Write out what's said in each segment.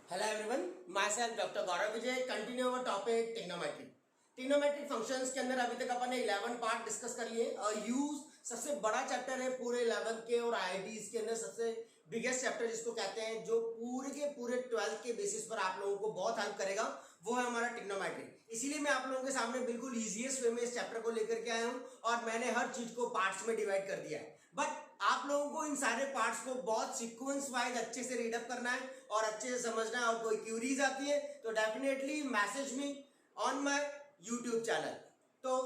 Hello everyone, myself Dr. Gaurav Vijay. Continue our topic trigonometry. Trigonometric functions के अंदर अभी तक अपन ने 11 पार्ट डिस्कस कर लिए और यूज सबसे बड़ा चैप्टर है पूरे 11 के और आईआईटीज के अंदर सबसे बिगेस्ट चैप्टर जिसको कहते हैं जो पूरे के पूरे 12th के बेसिस पर आप लोगों को बहुत हेल्प करेगा वो है हमारा ट्रिग्नोमेट्री। इसीलिए मैं आप लोगों के सामने बिल्कुल इजीएस्ट वे में इस चैप्टर को लेकर के आया हूं और मैंने हर चीज को पार्ट्स में डिवाइड कर दिया है। बट आप लोगों को इन सारे पार्ट्स को बहुत सीक्वेंस वाइज अच्छे से रीडअप करना है और अच्छे से समझना है और कोई क्यूरीज आती है तो definitely message me on my YouTube channel. तो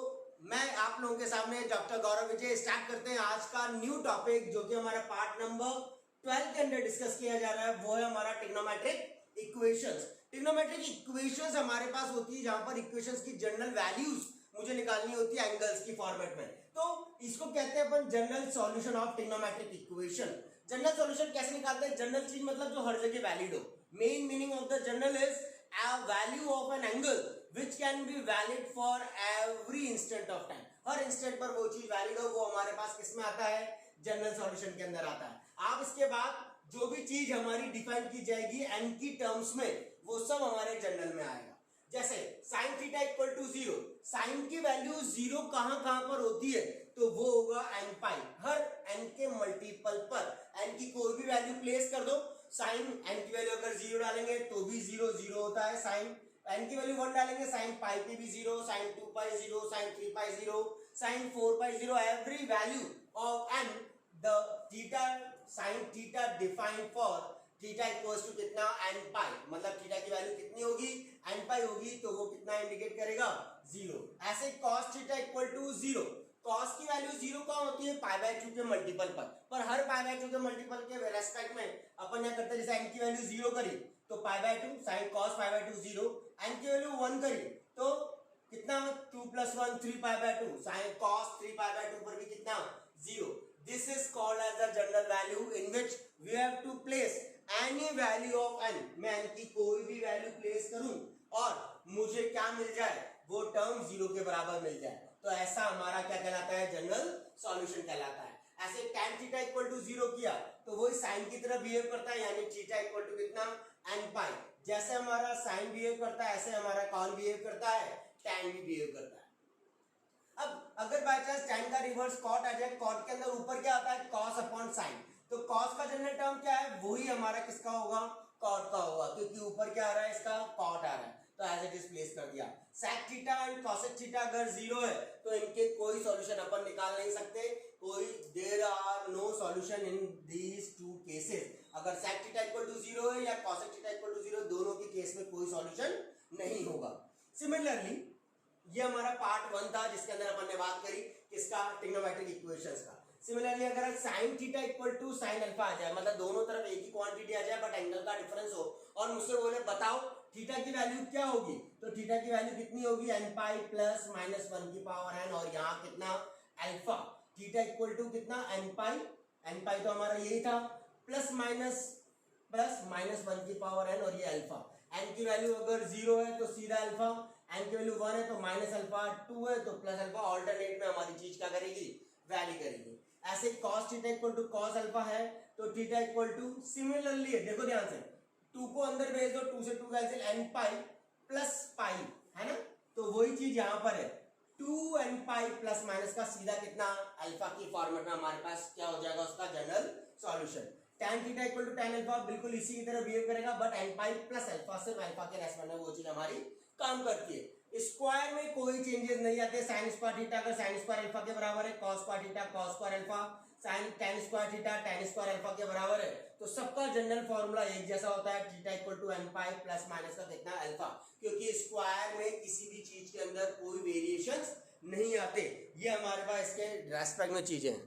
मैं आप लोगों के सामने डॉक्टर गौरव विजय स्टार्ट करते हैं आज का न्यू टॉपिक जो कि हमारा पार्ट नंबर 12 के अंदर डिस्कस किया जा रहा है वो है हमारा ट्रिग्नोमेट्रिक इक्वेशंस। ट्रिग्नोमेट्रिक इक्वेशंस हमारे पास होती है जहां पर इक्वेशंस की जनरल वैल्यूज मुझे निकालनी होती है एंगल्स की फॉर्मेट में, तो इसको कहते हैं अपन general solution of trigonometric equation. General solution कैसे निकालते हैं? जनरल चीज मतलब जो हर जगह वैलिड हो। Main meaning of the general is a value of an angle which can be valid for every instant of time। Her instant पर वो चीज वैलिड हो वो हमारे पास किसमें आता है? जनरल सॉल्यूशन के अंदर आता है। आप इसके बाद जो भी चीज हमारी डिफाइन की जाएगी एन की टर्म्स में वो सब हमारे जनरल में आएगा। जैसे sine theta equal to 0, sine की वैल्यू 0 कहां पर होती है तो वो होगा एन पाई। हर एन के मल्टीपल पर एन की कोई भी वैल्यू प्लेस कर दो, साइन एन की वैल्यू अगर 0 डालेंगे तो भी 0 0 होता है, साइन एन की वैल्यू 1 डालेंगे साइन पाई पे भी 0, sine 2 pi 0, sine 3 pi 0, sine 4 pi 0, every value of n the theta sine theta defined for theta equals to कितना? N pi. मतलब थीटा की वैल्यू कितनी होगी? एन पाई होगी, तो वो कितना इंडिकेट करेगा? 0। ऐसे cos theta equal to 0, cos की वैल्यू 0 कहां होती है? पाई बाय 2 के मल्टीपल पर हर पाई बाय 2 के मल्टीपल के रेस्पेक्ट में अपन क्या करते हैं, जैसे n की वैल्यू 0 करी तो पाई by 2 sin cos pi by 2 0, n की वैल्यू 1 करी तो कितना? 2 + 1 3 पाई by 2 sin cos 3 pi by 2 पर भी कितना? 0। This is called as the general value in which we have to place any value of n। मैं n की कोई भी वैल्यू प्लेस करूं और मुझे क्या मिल जाए? वो टर्म 0 के बराबर मिल जाए, तो ऐसा हमारा क्या कहलाता है? जनरल सॉल्यूशन कहलाता है। ऐसे tan थीटा इक्वल टू 0 किया तो वही साइन की तरह बिहेव करता है, यानी थीटा इक्वल टू कितना? n पाई। जैसे हमारा साइन बिहेव करता है ऐसे हमारा कॉन बिहेव करता है, tan भी बिहेव करता है। अब अगर बाय चांस tan का रिवर्स cot आ जाए, cot के अंदर ऊपर क्या आता है? cos अपॉन sin, तो cos का जनरल टर्म क्या है? वही हमारा किसका होगा? cot का होगा, क्योंकि ऊपर क्या आ रहा है? इसका cot आ रहा है, तो एज इट इज प्लेस कर दिया। sec theta and cosec theta अगर 0 है तो इनके कोई सॉल्यूशन अपन निकाल नहीं सकते, कोई there are no solution in these two cases. अगर sec थीटा इक्वल टू 0 है या cosec थीटा इक्वल टू 0, दोनों के केस में कोई सॉल्यूशन नहीं होगा। सिमिलरली ये हमारा पार्ट 1 था जिसके अंदर अपन ने बात करी किसका? ट्रिग्नोमेट्रिक इक्वेशंस का। सिमिलरली अगर sine theta equal to sine alpha आ जाए, मतलब दोनों तरफ एक ही क्वांटिटी आ जाए बट एंगल का डिफरेंस हो और मुझसे बोले बताओ थीटा की वैल्यू क्या होगी, तो थीटा की वैल्यू कितनी होगी? एन पाई प्लस माइनस 1 की पावर एन, और यहाँ कितना? अल्फा। थीटा इक्वल टू कितना? एन पाई तो हमारा यही था, प्लस माइनस 1 की पावर एन, और ये अल्फा। एन की वैल्यू अगर 0 है तो सीधा अल्फा, एन की वैल्यू 1 है तो माइनस अल्फा, 2 है तो प्लस अल्फा। ऑल्टरनेट में हमारी चीज क्या करेगी? वैली करेगी। ऐसे cos theta equal to cos alpha है तो थीटा इक्वल टू सिमिलरली है, देखो ध्यान से 2 को अंदर भेज दो, 2 से 2 cancel, n pi plus pi है ना, तो वही चीज यहां पर है 2 एन पाई प्लस माइनस का सीधा कितना? अल्फा की फॉर्मेट में हमारे पास क्या हो जाएगा उसका general solution. tan theta equal to tan alpha बिल्कुल इसी की तरह बिहेव करेगा, but n pi plus alpha सिर्फ अल्फा के रेस्पेक्ट में वो चीज हमारी काम करती है। स्क्वायर में कोई चेंजेस नहीं आते। साइन स्क्वायर थीटा अगर साइन स्क्वायर अल्फा के बराबर है, cos square theta cos square alpha, sine tan square theta tan square alpha के बराबर है, तो सबका जनरल फॉर्मूला एक जैसा होता है, theta equal to n pi plus minus का कितना? अल्फा, क्योंकि स्क्वायर में किसी भी चीज के अंदर कोई वेरिएशंस नहीं आते। ये हमारे पास इसके रेस्पेक्ट में चीजें हैं।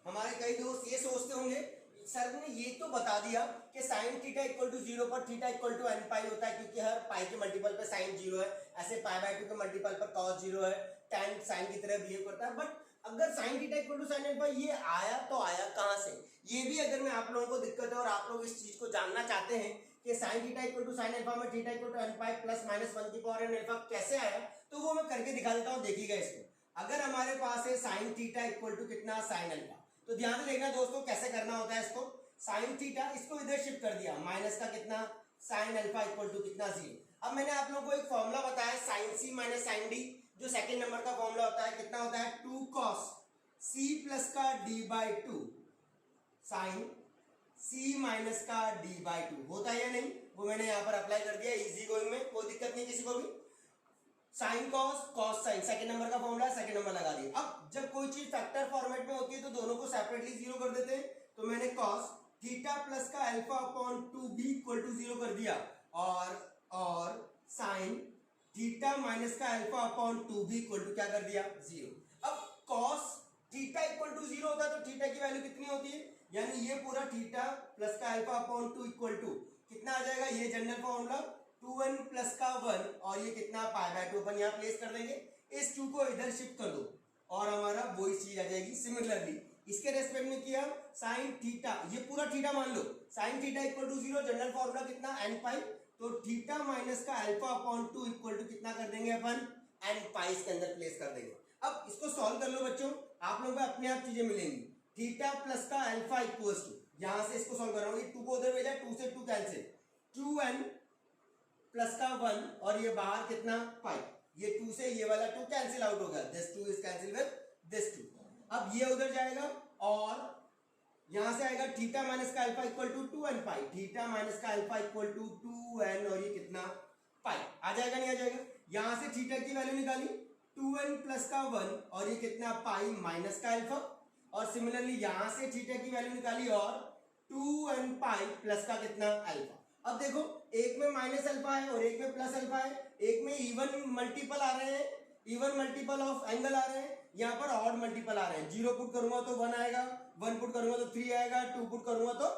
हमारे कई दोस्त ये सोचते होंगे सर ने ये तो बता दिया कि साइन थीटा इक्वल टू 0 पर थीटा इक्वल टू एन पाई होता है, क्योंकि हर पाई के मल्टीपल पे साइन 0 है, ऐसे पाई बाय 2 के मल्टीपल पर cos 0 है, tan साइन की तरह बिहेव करता है। बट अगर sine theta equal to sine alpha ये आया तो आया कहां से? ये भी अगर मैं आप लोगों को दिक्कत है और आप लोग इस चीज को जानना चाहते हैं कि sine theta equal to sine alpha में theta equal to n pi plus minus 1 की पावर एन अल्फा कैसे आया, तो वो मैं करके दिखा देता हूं, देखिएगा इसको। अगर हमारे पास है साइन थीटा इक्वल टू कितना? साइन अल्फा, तो ध्यान से देखना दोस्तों कैसे करना होता है इसको। साइन थीटा, इसको इधर शिफ्ट कर दिया, माइनस का कितना साइन अल्फा इक्वल टू कितना 0। अब मैंने आप लोगों को एक फॉर्मूला बताया sine c minus sine d, जो सेकंड नंबर का फॉर्मूला होता है, कितना होता है 2 cos c प्लस का d by 2 sine c minus का d बाई 2 होता है या नहीं, वो मैंने यहाँ पर अप्लाई कर दिया, इजी गोइंग में, कोई दिक्कत नहीं किसी को भी। Sine cos cos sine second number का फॉर्मूला, सेकंड नंबर लगा दिया। अब जब कोई चीज फैक्टर फॉर्मेट में होती है तो दोनों को सेपरेटली जीरो कर देते हैं, तो मैंने कॉस थीटा प्लस का अल्फा अपॉन 2 भी इक्वल टू 0 कर दिया, और साइन थीटा माइनस का अल्फा अपॉन 2 भी इक्वल टू क्या कर दिया 0। अब कॉस थीटा इक्वल टू 0 होता है तो थीटा की वैल्यू कितनी होती है, यानी ये पूरा थीटा प्लस का अल्फा अपॉन 2 इक्वल टू कितना आ जाएगा, ये जनरल फॉर्मूला 2n प्लस का 1 और ये कितना पाई बाय 2 अपन यहाँ प्लेस कर देंगे, इस 2 को इधर शिफ्ट कर दो और हमारा वही चीज आ जाएगी। सिमिलरली इसके रेस्पेक्ट में किया साइन थीटा, ये पूरा थीटा मान लो, sine theta equal to 0, general formula कितना n पाई, तो थीटा माइनस का अल्फा अपॉन 2 इक्वल टू कितना कर देंगे अपन n पाई इसके अंदर प्लेस कर देंगे। अब इसको सॉल्व कर लो बच्चों, आप लोगों को अपने आप चीजें मिलेंगी। थीटा प्लस का अल्फा इक्वल्स टू, यहां से इसको सॉल्व कर रहा हूं, ये 2 को उधर भेजा, 2 से 2 कैंसिल, 2n प्लस का 1 और ये बाहर कितना पाई, ये 2 से ये वाला 2 कैंसिल आउट हो गया, this 2 is cancel with this 2। अब ये उधर जाएगा और यहां से आएगा थीटा माइनस का alpha equal to 2n pi, theta minus का अल्फा इक्वल टू 2n और ये कितना पाई आ जाएगा, नहीं आ जाएगा। यहां से थीटा की वैल्यू निकाली 2n प्लस का 1 और ये कितना पाई माइनस का अल्फा, और सिमिलरली यहां से थीटा की वैल्यू निकाली और 2n पाई प्लस का कितना अल्फा। अब देखो एक में माइनस अल्फा है और एक में प्लस अल्फा है, एक में इवन मल्टीपल आ रहे हैं, इवन मल्टीपल ऑफ एंगल आ रहे हैं, यहाँ पर ऑड मल्टीपल आ रहे हैं, 0 पुट करूंगा तो 1 आएगा, 1 पुट करूंगा तो 3 आएगा, 2 पुट करूंगा तो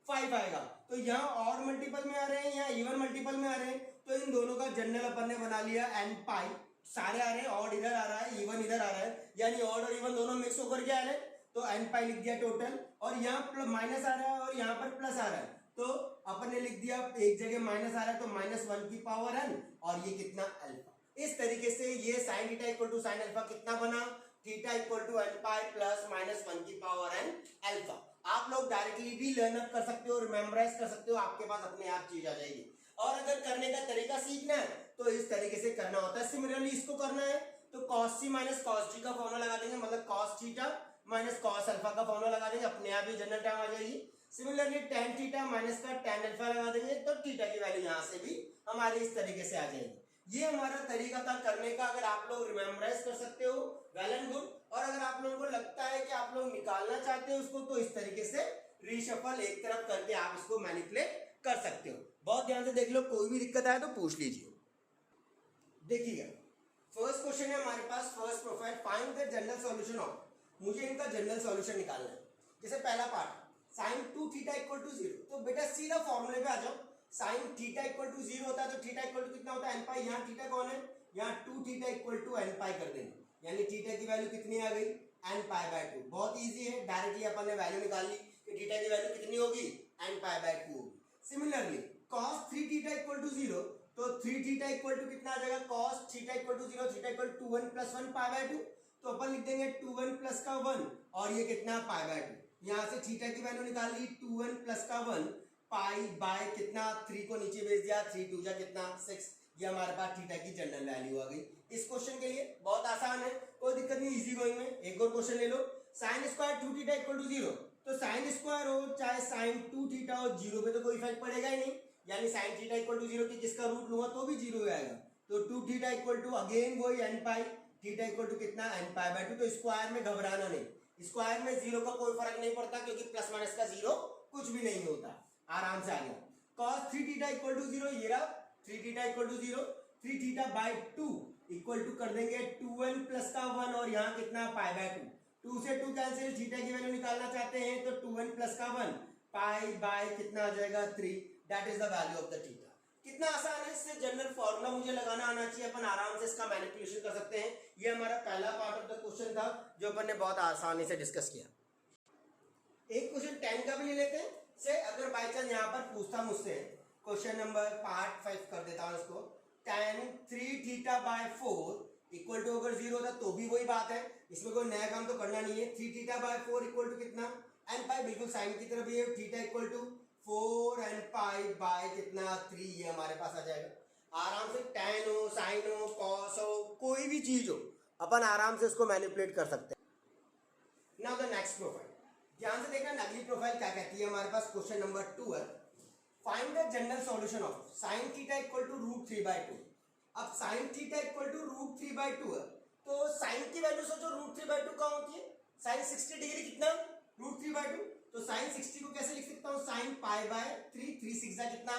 5 आएगा। तो यहाँ ऑड मल्टीपल में आ रहे हैं, यहाँ इवन मल्टीपल में आ रहे हैं, तो इन दोनों का जनरल अपन ने बना लिया n पाई, सारे आ रहे हैं, ऑड इधर आ रहा है, इवन इधर आ रहा है, यानी ऑड और इवन दोनों मिक्स होकर के आ रहे हैं, तो n पाई लिख दिया टोटल, और यहाँ माइनस आ रहा है और यहाँ पर प्लस आ रहा है, तो अपन ने लिख दिया एक जगह माइनस आ रहा है तो -1 की पावर n और ये कितना अल्फा। इस तरीके से ये sine theta equal to sine alpha कितना बना, theta equal to n pi plus -1 की पावर n अल्फा। आप लोग डायरेक्टली भी लर्न अप कर सकते हो, रिमेम्बराइज कर सकते हो, आपके पास अपने आप चीज आ जाएगी। और अगर करने का तरीका सीखना है तो इस तरीके से करना होता है। सिमिलरली इसको करना है तो cos c minus cos t का फॉर्मूला लगा देंगे, मतलब cos theta minus cos alpha का फॉर्मूला लगा देंगे, अपने आप ही जनरल टर्म आ जाएगी। सिमिलरली tan थीटा माइनस का tan अल्फा लगा देंगे तो थीटा की वैल्यू यहाँ से भी हमारी इस तरीके से आ जाएगी। ये हमारा तरीका था करने का, अगर आप लोग रिमेम्बराइज कर सकते हो वेल एंड गुड, और अगर आप लोगों को लगता है कि आप लोग निकालना चाहते हो उसको तो इस तरीके से रीशफल एक तरफ करके आप इसको मैनिपुलेट कर सकते हो। बहुत ध्यान से देख लो, कोई भी दिक्कत आए तो पूछ लीजिए। देखिएगा फर्स्ट क्वेश्चन है हमारे पास, first profile, find the general solution of, मुझे इनका जनरल सॉल्यूशन निकालना है। जैसे पहला part sine 2 theta equal to 0, तो बेटा सीधा फॉर्मूले पे आ जाओ, साइन थीटा इक्वल टू 0 होता है तो थीटा इक्वल टू कितना होता है n पाई, यहाँ थीटा कौन है, यहाँ 2 थीटा इक्वल टू n पाई कर देंगे, यानी थीटा की वैल्यू कितनी आ गई n पाई बाय 2। बहुत इजी है, डायरेक्टली अपन ने वैल्यू निकाल ली कि थीटा की वैल्यू कितनी होगी n पाई बाय 2 होगी। Similarly cos 3 theta equal to 0, तो 3 थीटा इक्वल टू कितना आ जाएगा, cos theta equal to 0, theta equal to 2n plus 1 pi by 2, तो अपन लिख देंगे 2n प्लस का 1 और ये कितना पाई बाय 2। यहाँ से थीटा की वैल्यू निकाल ली 2n प्लस का 1 पाई बाय कितना 3 को नीचे भेज दिया, 3 2 जा कितना 6, ये हमारे पास थीटा की जनरल वैल्यू आ गई। इस क्वेश्चन के लिए बहुत आसान है, कोई दिक्कत नहीं, इजी गोइंग में। एक और क्वेश्चन ले लो, sine square 2 theta equal to 0, तो साइन स्क्वायर हो चाहे साइन 2 थीटा हो, 0 पे तो कोई इफेक्ट पड़ेगा ही नहीं, यानी साइन थीटा इक्वल टू 0 की किसका रूट लूंगा तो भी 0 आएगा, तो 2 थीटा इक्वल टू अगेन वही n pi, theta equal to कितना n पाई बाय 2, तो स्क्वायर में घबराना नहीं, स्क्वायर में 0 का कोई फर्क नहीं पड़ता क्योंकि प्लस माइनस का 0 कुछ भी नहीं होता, आराम से आ गया। cos 3 थीटा इक्वल टू 0, ये रहा 3 theta equal to 0, 3 theta by 2 equal to कर देंगे 2n प्लस का 1 और यहाँ कितना पाई बाय 2, 2 से 2 कैंसिल, थीटा की वैल्यू निकालना चाहते हैं तो 2n प्लस का 1 पाई बाय कितना आ जाएगा 3, that is the value of the theta. कितना आसान है, इससे जनरल फॉर्मूला मुझे लगाना आना चाहिए, अपन आराम से इसका मैनिपुलेशन कर सकते हैं। ये हमारा पहला पार्ट ऑफ द क्वेश्चन था जो अपन ने बहुत आसानी से डिस्कस किया। एक क्वेश्चन 10 का भी ले लेते हैं, से अगर बाय चांस यहाँ पर पूछता मुझसे, क्वेश्चन नंबर पार्ट 5 कर देता हूँ इसको, tan 3 theta by 4 equal to अगर 0 होता तो भी वही बात है, इसमें कोई नया काम तो करना नहीं है। 3 थीटा बाय 4 इक्वल टू कितना एन पाई बिल्कुल साइन की तरफ ये theta equal to 4 n pi by कितना 3 ये हमारे पास आ जाएगा। आराम से टेन हो साइन हो कॉस हो कोई भी चीज हो अपन आराम से उसको मैनिपुलेट कर सकते हैं। नाउ द नेक्स्ट प्रोफाइल, ध्यान से देखना अगली प्रोफाइल क्या कहती है हमारे पास। क्वेश्चन नंबर 2 है, find the general solution of sine theta equal to √3/2। अब साइन थीटा इक्वल टू √3/2 है तो साइन की वैल्यू सोचो √3/2 कहाँ होती है, साइन 60 डिग्री कितना √3/2, तो साइन 60 को कैसे लिख सकता हूँ साइन पाई बाय 3, 3 6 कितना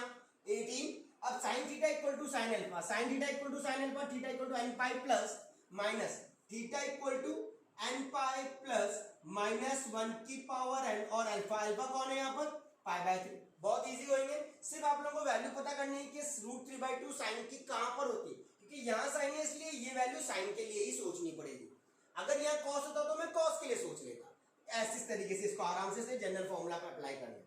18। अब sine theta equal to sine alpha, sine theta equal to sine alpha, theta equal to n pi plus minus theta equal to n pi plus -1 की पावर एन, और alpha alpha कौन है यहाँ पर π/3। बहुत easy होंगे, सिर्फ आप लोगों को वैल्यू पता करनी है कि √3/2 साइन की कहां पर होती है, क्योंकि यहाँ साइन है इसलिए ये वैल्यू साइन के लिए ही सोचनी पड़ेगी। अगर यहाँ कॉस होता तो मैं कॉस के लिए सोच लेता। ऐसे इस तरीके से इसको आराम से जनरल फॉर्मूला पे अप्लाई करना।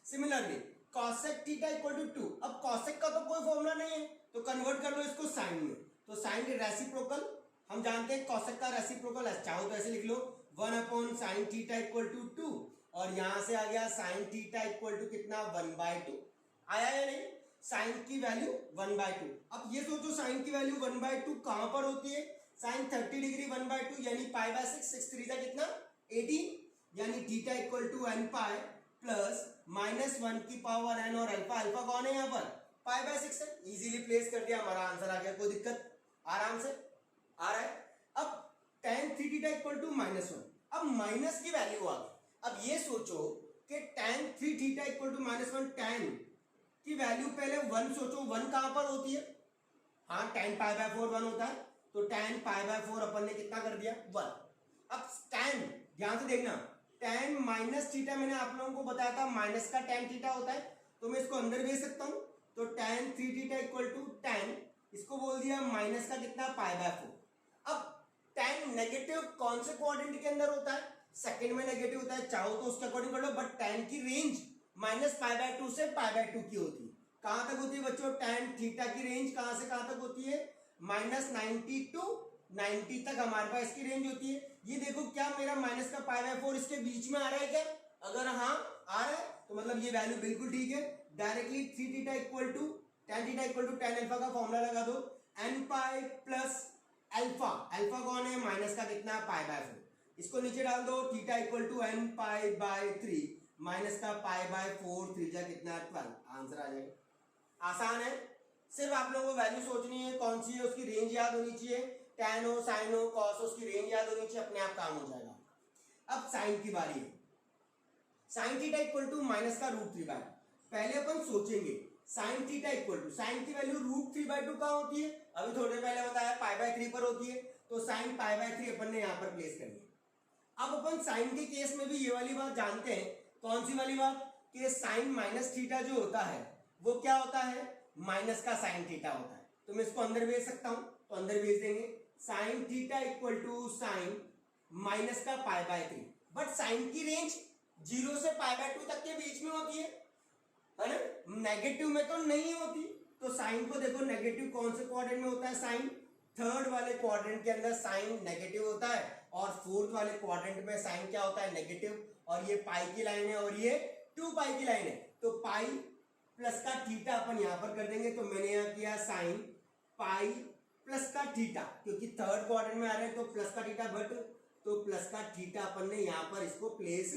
Similarly cosec theta equal to 2, अब कॉसेक का तो कोई फॉर्मूला नहीं है तो कन्वर्ट कर लो इसको साइन में, तो साइन रेसिप्रोकल हम जानते हैं, कॉसेक का रेसिप्रोकल चाहो तो ऐसे लिख लो 1/sin थीटा इक्वल टू 2, और यहां से आ गया साइन थीटा इक्वल टू कितना 1/2 आया या नहीं, साइन की वैल्यू 1/2। अब ये सोचो साइन की वैल्यू 1/2 कहां पर होती है, साइन 30 डिग्री 1/2 यानी π/6, 6 3 कितना 18, यानी theta equal to n pi plus -1 की पावर एन, और अल्फा अल्फा कौन है यहाँ पर π/6 है, इजीली प्लेस कर दिया हमारा आंसर आ गया, कोई दिक्कत आराम से आ रहा है। अब tan 3 थीटा इक्वल टू -1, अब माइनस की वैल्यू आ गई। अब ये सोचो कि tan 3 theta equal to -1, tan की वैल्यू पहले 1 सोचो, 1 कहां पर होती है, हाँ tan π/4 1 होता है, तो tan π/4 अपन ने कितना कर दिया 1। अब tan ध्यान से देखना, tan माइनस थीटा मैंने आप लोगों को बताया था माइनस का tan थीटा होता है, तो मैं इसको अंदर भेज सकता हूं, तो tan 3 theta equal to tan, इसको बोल दिया माइनस का कितना π/4। अब tan नेगेटिव कौन से क्वाड्रेंट के अंदर होता है, सेकंड में नेगेटिव होता है, चाहो तो उसके अकॉर्डिंग कर लो, बट tan की रेंज -π/2 से π/2 की होती है। कहां तक होती है बच्चों, tan थीटा की रेंज कहां से कहां तक होती है, -90 टू 90 तक हमारे पास इसकी रेंज होती है। ये देखो क्या मेरा माइनस का π/4 इसके बीच में आ रहा है क्या, अगर हाँ आ रहा है तो मतलब ये वैल्यू बिल्कुल ठीक है। Directly 3 theta equal to tan theta equal to tan alpha का फॉर्मूला लगा दो, n pi plus alpha, alpha कौन है माइनस का कितना π/4, इसको नीचे डाल दो, theta equal to n pi by 3 minus का π/4, 3 कितना 12, आंसर आ जाएगा। आसान है, सिर्फ आप लोगों को वैल्यू सोचनी है कौन सी है, उसकी रेंज याद होनी चाहिए, tan हो साइन हो कॉस हो उसकी रेंज याद होनी चाहिए, अपने आप काम हो जाएगा। अब साइन की बारी है, sine theta equal to minus का √3/2, पहले अपन सोचेंगे sine theta equal to, sine की वैल्यू √3/2 कहां होती है, अभी थोड़ी देर पहले बताया π/3 पर होती है, तो साइन π/3 अपन ने यहां पर प्लेस कर दिया। अब अपन साइन के केस में भी ये वाली बात जानते हैं, कौन सी वाली बात, कि साइन माइनस थीटा जो होता है वो क्या होता है, माइनस का साइन थीटा होता है, तो मैं इसको अंदर भेज सकता हूं, तो अंदर भेज देंगे sine theta equal to sine minus का π/3, बट साइन की रेंज 0 से π/2 तक के बीच में होती है ना, नेगेटिव में तो नहीं होती, तो साइन को देखो नेगेटिव कौन से क्वाड्रेंट में होता है, साइन थर्ड वाले क्वाड्रेंट के अंदर साइन नेगेटिव होता है, और फोर्थ वाले क्वाड्रेंट में साइन क्या होता है नेगेटिव, और ये पाई की लाइन है और ये 2 पाई की लाइन है, तो पाई प्लस का थीटा अपन यहां पर कर देंगे, तो मैंने यहां किया साइन पाई प्लस का थीटा, क्योंकि थर्ड क्वाड्रेंट में आ रहे हैं तो प्लस का थीटा, बट तो प्लस का थीटा अपन ने यहां पर इसको प्लेस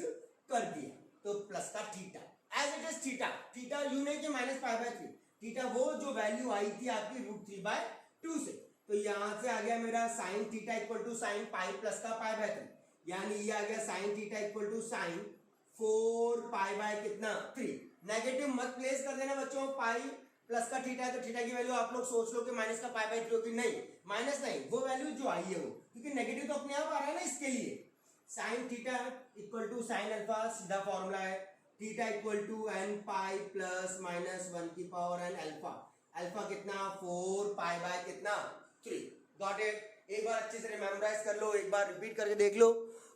कर दिया, तो प्लस का theta as it is theta, theta यू नहीं कि -π/3, थीटा वो जो वैल्यू आई थी आपकी √3/2 से, तो यहां से आ गया मेरा sine theta equal to sine pi plus का π/3, यानी ये आ गया sine theta equal to sine 4 pi कितना 3, नेगेटिव मत प्लेस कर देना बच्चों, पाई प्लस का थीटा है तो थीटा की वैल्यू आप लोग सोच लो कि माइनस का π/3 होगी, नहीं माइनस नहीं, वो वैल्यू जो आई है वो, क्योंकि नेगेटिव तो अपने आप आ रहा है ना, इसके लिए sine theta equal to sine alpha, सीधा फॉर्मूला है, theta equal to n pi plus -1 की पावर n अल्फा, अल्फा कितना 4 पाई बाय कितना 3, गॉट इट। एक बार अच्छे से रिमेम्बराइज कर लो, एक बार रिपीट करके देख लो,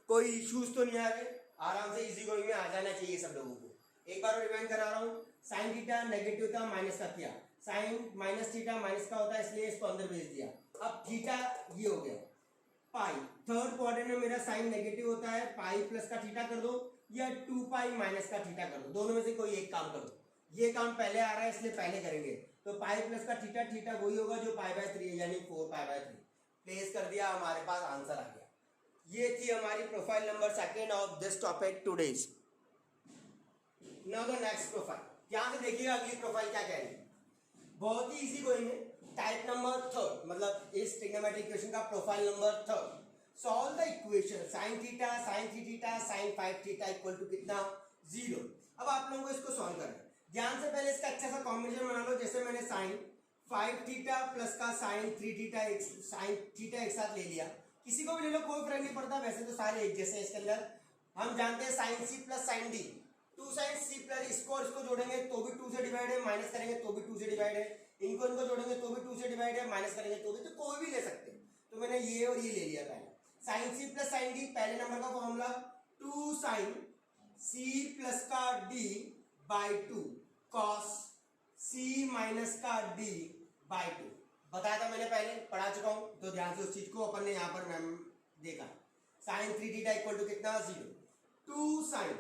कोई इश्यूज तो नहीं आ रहे, आराम से इजी गोइंग में आ जाना चाहिए सब लोगों को। एक बार रिमाइंड करा रहा हूँ, साइन थीटा नेगेटिव था माइनस का किया, साइन माइनस थीटा माइनस का होता है इसलिए इसको अंदर भेज दिया, अब थीटा ये हो गया पाई, थर्ड क्वाड्रेंट में मेरा साइन नेगेटिव होता है, पाई प्लस का थीटा कर दो, या 2 पाई माइनस का थीटा कर दो, दोनों में से कोई एक काम करो। ये काम पहले आ रहा है इसलिए पहले करेंगे, तो पाई प्लस का थीटा, थीटा वही होगा जो पाई बाय 3 है, यानी 4 पाई बाय 3। प्लेस कर दिया, हमारे पास आंसर आ गया। ये थी हमारी profile number 2 of this topic today's. Now the next profile, ध्यान से देखिएगा अगली प्रोफाइल क्या कह रही है। बहुत ही इजी गोइंग है। टाइप नंबर 3, मतलब इस ट्रिग्नोमेट्रिक इक्वेशन का profile number 3। Solve the equation sin theta sin 3 theta sin 5 theta equal to कितना 0। अब आप लोगों को इसको सॉल्व करना है। ध्यान से पहले इसका अच्छा सा कॉम्बिनेशन बना लो, जैसे मैंने sin 5 थीटा प्लस का sin 3 थीटा sin थीटा एक साथ ले लिया, किसी को भी ले लो कोई फर्क नहीं पड़ता, वैसे तो सारे एक जैसे हैं। इसके अंदर हम जानते हैं sin c plus sin d, 2 sin c plus इसको जोड़ेंगे तो भी 2 से डिवाइड है, माइनस करेंगे तो भी 2 से डिवाइड है, इनको जोड़ेंगे तो भी 2 से डिवाइड है, माइनस करेंगे तो भी, तो कोई भी ले सकते हैं। तो मैंने ये और ये ले लिया पहले। sin c plus sin d, पहले नंबर का फॉर्मूला 2 sin c प्लस का d by 2 cos c minus का d बाई 2। बताया था मैंने, पहले पढ़ा चुका हूं, तो ध्यान से उस चीज को अपन ने यहाँ पर मैम देखा। sin 3 थीटा इक्वल टू कितना 0, 2 sin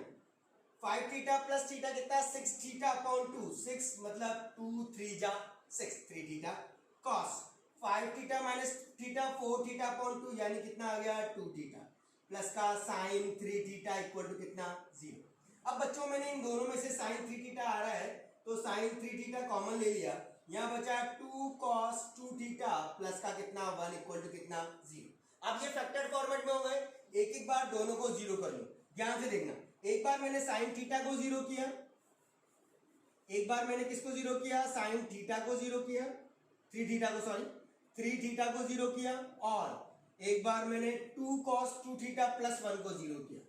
5 थीटा प्लस थीटा कितना 6 थीटा अपॉन 2, 6 मतलब 2 3 जा 6, 3 theta cos 5 theta minus theta 4 theta upon 2, यानी कितना आ गया 2 थीटा प्लस का sin 3 थीटा इक्वल टू कितना 0। अब बच्चों मैंने इन दोनों में से sin 3 थीटा आ रहा है तो sin 3 थीटा कॉमन ले लिया, यहाँ बचा 2 cos 2 थीटा प्लस का कितना 1 इक्वल टू कितना 0। अब ये फैक्टर फॉर्मेट में हो गए, एक एक बार दोनों को 0 कर लो। ध्यान से देखना, एक बार मैंने sin थीटा को 0 किया, एक बार मैंने किसको 0 किया sin थीटा को 0 किया, 3 थीटा को सॉरी 3 थीटा को 0 किया, और एक बार मैंने 2 cos 2 थीटा प्लस 1 को 0 किया,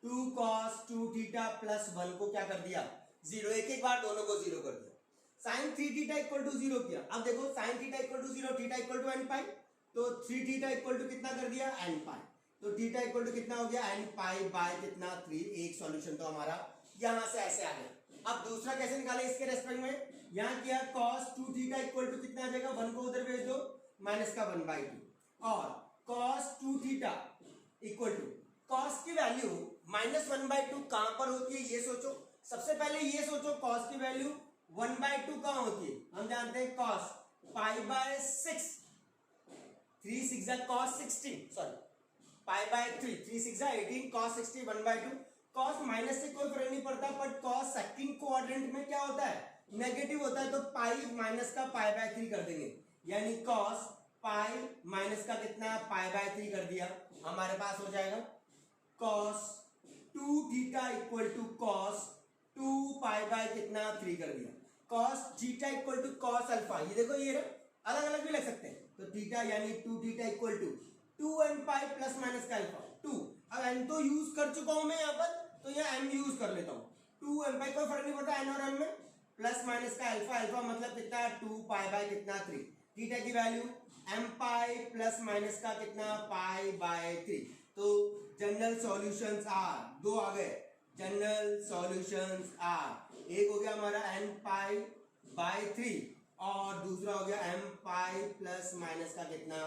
2 cos 2 थीटा प्लस 1 को क्या कर दिया 0, एक एक बार दोनों को 0 कर दिया। sin 3 थीटा इक्वल टू 0 किया, अब देखो sin theta equal to 0, theta equal to n pi, तो 3 थीटा इक्वल टू कितना कर दिया n पाई, तो थीटा इक्वल टू कितना हो गया n पाई बाय कितना 3। एक सॉल्यूशन तो हमारा यहां से ऐसे आ गया। अब दूसरा कैसे निकाले इसके रेस्पेक्ट में, यहां किया cos 2 थीटा इक्वल टू कितना आ जाएगा, 1 को उधर भेज दो, माइनस का 1 बाई 2, और cos 2 theta equal to cos की वैल्यू माइनस 1 बाई 2 कहां पर होती है ये सोचो। सबसे पहले ये सोचो cos की वैल्यू 1 बाई 2 कहां होती है, हम जानते हैं cos pi by 6, 3 6 cos 16 sorry pi by 3, 3 6 18 cos 60 1 by 2। cos minus से कोई फर्क नहीं पड़ता, बट cos सेकंड कोऑर्डिनेट में क्या होता है नेगेटिव होता है, तो पाई माइनस का पाई बाय 3 कर देंगे, यानी cos पाई माइनस का कितना पाई बाय 3 कर दिया, हमारे पास हो जाएगा cos 2 theta equal to cos 2 pi by कितना 3 कर दिया, cos theta equal to cos alpha, ये देखो ये अलग अलग भी लग सकते हैं, तो थीटा यानी 2 theta equal to 2n pi plus minus का अल्फा 2। अब n तो यूज कर चुका हूं मैं यहाँ पर, तो यहाँ n यूज कर लेता हूँ, 2n पाई कोई फर्क नहीं पड़ता n और m में, प्लस माइनस का अल्फा, अल्फा मतलब कितना 2 पाई बाय कितना 3, थीटा की वैल्यू m पाई प्लस माइनस का कितना पाई बाय 3। तो जनरल सॉल्यूशंस आर, दो आ गए जनरल सॉल्यूशंस आर, एक हो गया हमारा n पाई बाय 3 और दूसरा हो गया m पाई प्लस माइनस का कितना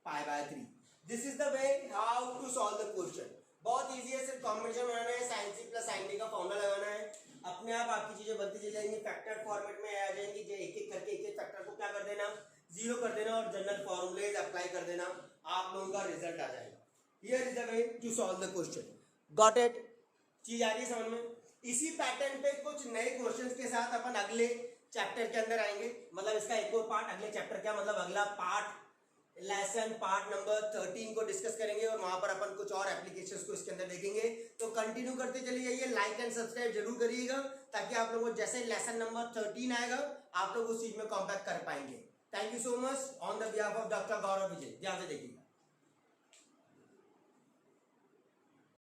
pi by 3। This is the way how to solve the question. बहुत इजी है, सिर्फ कॉम्बिनेशन बनाना है, sin c plus sin d का फॉर्मूला लगाना है, अपने आप आपकी चीजें बनती चली जाएंगी, फैक्टर फॉर्मेट में आ जाएंगी, जो एक एक करके एक एक फैक्टर को क्या कर देना 0 कर देना और जनरल फॉर्मूलेज अप्लाई कर देना, आप लोगों का रिजल्ट आ जाएगा। Here is the way to solve the question. Got it? चीज आ रही है समझ में? इसी पैटर्न पे कुछ नए क्वेश्चंस के साथ अपन अगले चैप्टर के अंदर आएंगे, मतलब इसका एक और पार्ट, अगले चैप्टर क्या मतलब अगला पार्ट लेसन पार्ट नंबर 13 को डिस्कस करेंगे और वहां पर अपन कुछ और एप्लीकेशंस को इसके अंदर देखेंगे। तो कंटिन्यू करते चले जाइए, लाइक एंड सब्सक्राइब जरूर करिएगा, ताकि आप लोगों को जैसे लेसन नंबर 13 आएगा आप लोग उस चीज में कॉम्पैक्ट कर पाएंगे। Thank you so much on the behalf of doctor Gaurav Vijay. ध्यान से देखिएगा।